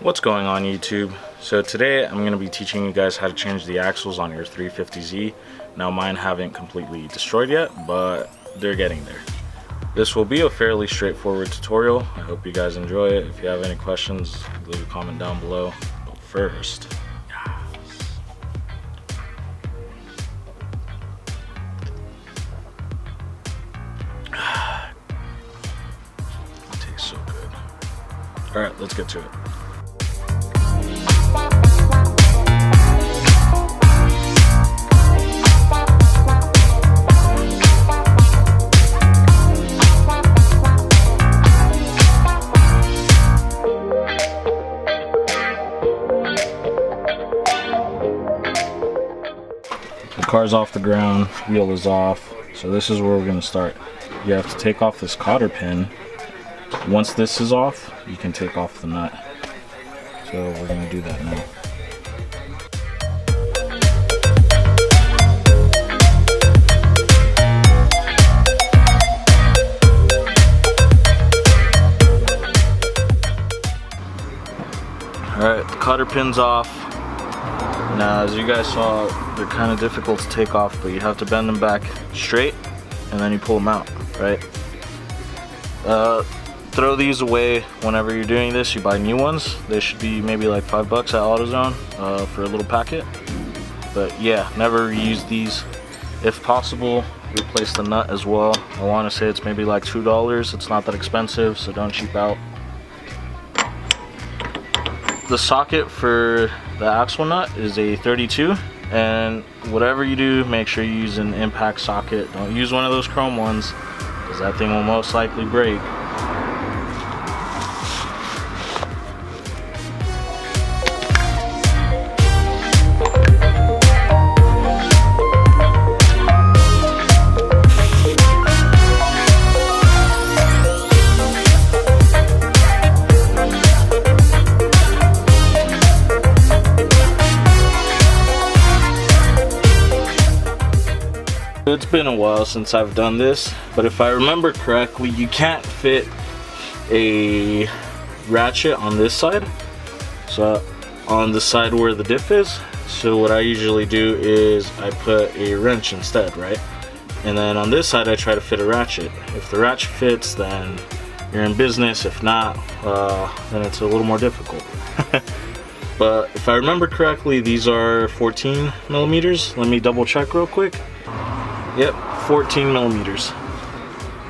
What's going on YouTube? So today I'm going to be teaching you guys how to change the axles on your 350Z. Now mine haven't completely destroyed yet, but they're getting there. This will be a fairly straightforward tutorial. I hope you guys enjoy it. If you have any questions, leave a comment down below. But first, it tastes so good. Alright, let's get to it. The car's off the ground, wheel is off, so this is where we're going to start. You have to take off this cotter pin. Once this is off, you can take off the nut. So we're going to do that now. Alright, the cotter pin's off. Now, as you guys saw, they're kind of difficult to take off, but you have to bend them back straight and then you pull them out, right? Throw these away whenever you're doing this. You buy new ones. They should be maybe like $5 at AutoZone for a little packet. But yeah, never reuse these. If possible, replace the nut as well. I want to say it's maybe like $2. It's not that expensive, so don't cheap out. The socket for the axle nut is a 32, and whatever you do, make sure you use an impact socket. Don't use one of those chrome ones, because that thing will most likely break. It's been a while since I've done this, but if I remember correctly, you can't fit a ratchet on this side, so on the side where the diff is. So what I usually do is I put a wrench instead, right? And then on this side I try to fit a ratchet. If the ratchet fits, then you're in business. If not, then it's a little more difficult. But if I remember correctly, these are 14 millimeters. Let me double check real quick. Yep, 14 millimeters.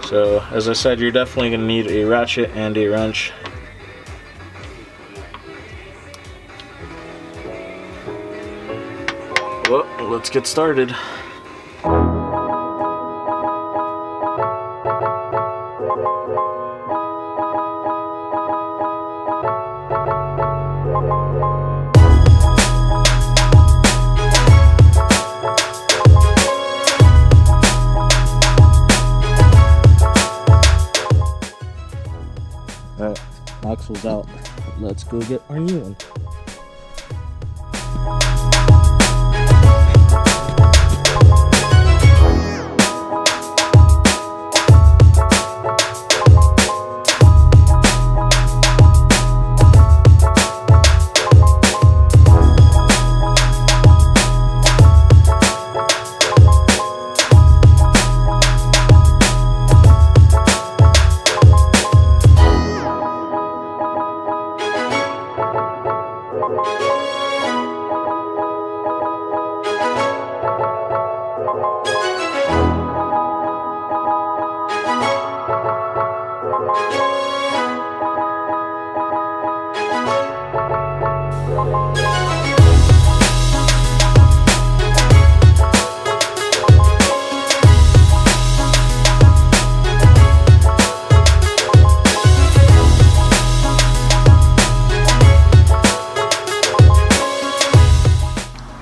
So as I said, you're definitely going to need a ratchet and a wrench. Well, let's get started. Alright, axle's out. Let's go get our new one.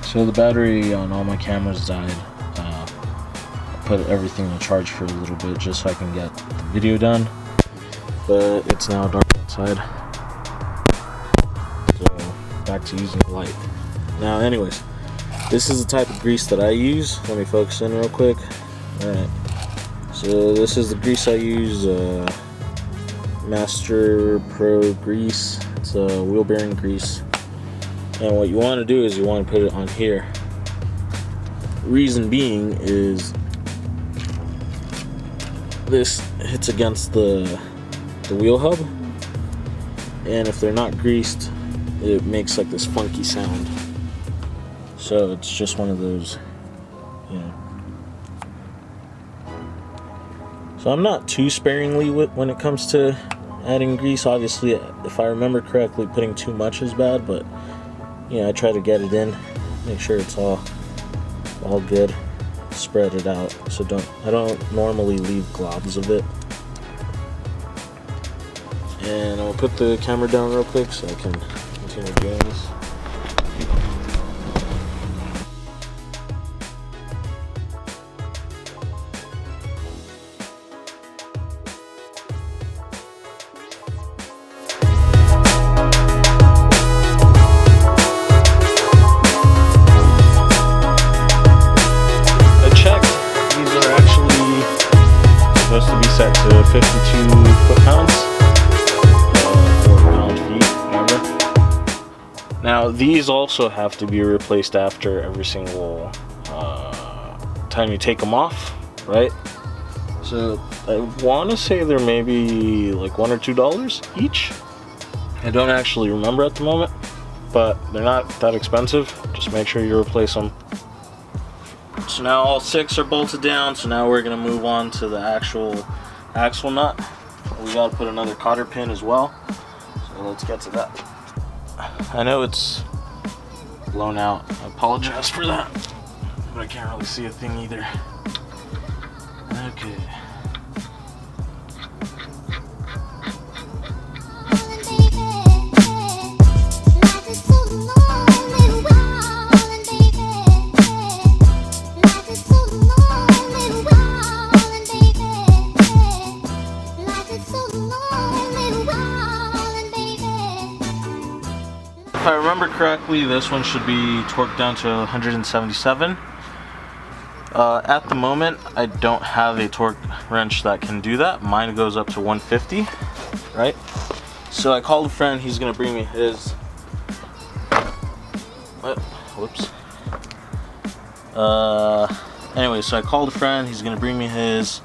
So the battery on all my cameras died. I put everything on charge for a little bit just so I can get the video done. But it's now dark outside. So back to using the light. Now anyways, this is the type of grease that I use. Let me focus in real quick. Alright. So this is the grease I use. Master Pro grease. It's It's wheel bearing grease. And what you want to do is you want to put it on here. Reason being is this hits against the wheel hub, and if they're not greased, it makes like this funky sound. So it's just one of those, you know. So I'm not too sparingly when it comes to adding grease. Obviously, if I remember correctly, putting too much is bad, but you know, I try to get it in, make sure it's all good, spread it out. So I don't normally leave globs of it. And I'll put the camera down real quick so I can continue doing this. Supposed to be set to 52 foot-pounds, 4 pound-feet, whatever. Now these also have to be replaced after every single time you take them off, right? So I want to say they're maybe like $1 or $2 each. I don't actually remember at the moment, but they're not that expensive. Just make sure you replace them. So now all 6 are bolted down, so now we're going to move on to the actual axle nut. We got to put another cotter pin as well, so let's get to that. I know it's blown out, I apologize for that, but I can't really see a thing either. Okay. If I remember correctly, this one should be torqued down to 177. At the moment, I don't have a torque wrench that can do that. Mine goes up to 150, right? So I called a friend, he's gonna bring me his. Whoops. Anyway, so I called a friend, he's gonna bring me his,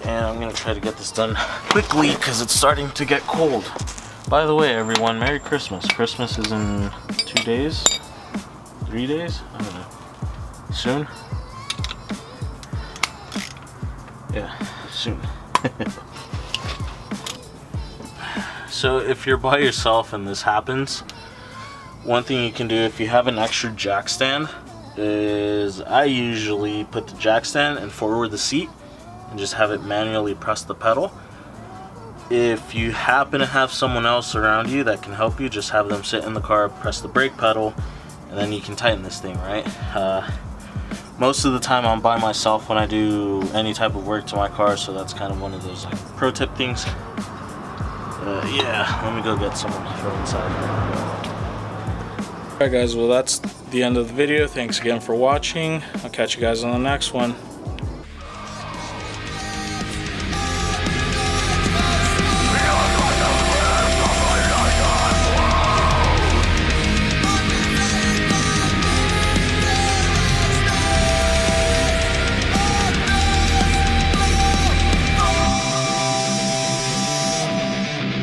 and I'm gonna try to get this done quickly because it's starting to get cold. By the way, everyone, Merry Christmas. Christmas is in 2 days? 3 days? I don't know. Soon? Yeah, soon. So if you're by yourself and this happens, one thing you can do if you have an extra jack stand is I usually put the jack stand and forward the seat and just have it manually press the pedal. If you happen to have someone else around you that can help you, just have them sit in the car, press the brake pedal, and then you can tighten this thing, right? Most of the time I'm by myself when I do any type of work to my car, so that's kind of one of those like pro tip things. Yeah, let me go get someone from inside. Alright guys, well that's the end of the video. Thanks again for watching. I'll catch you guys on the next one.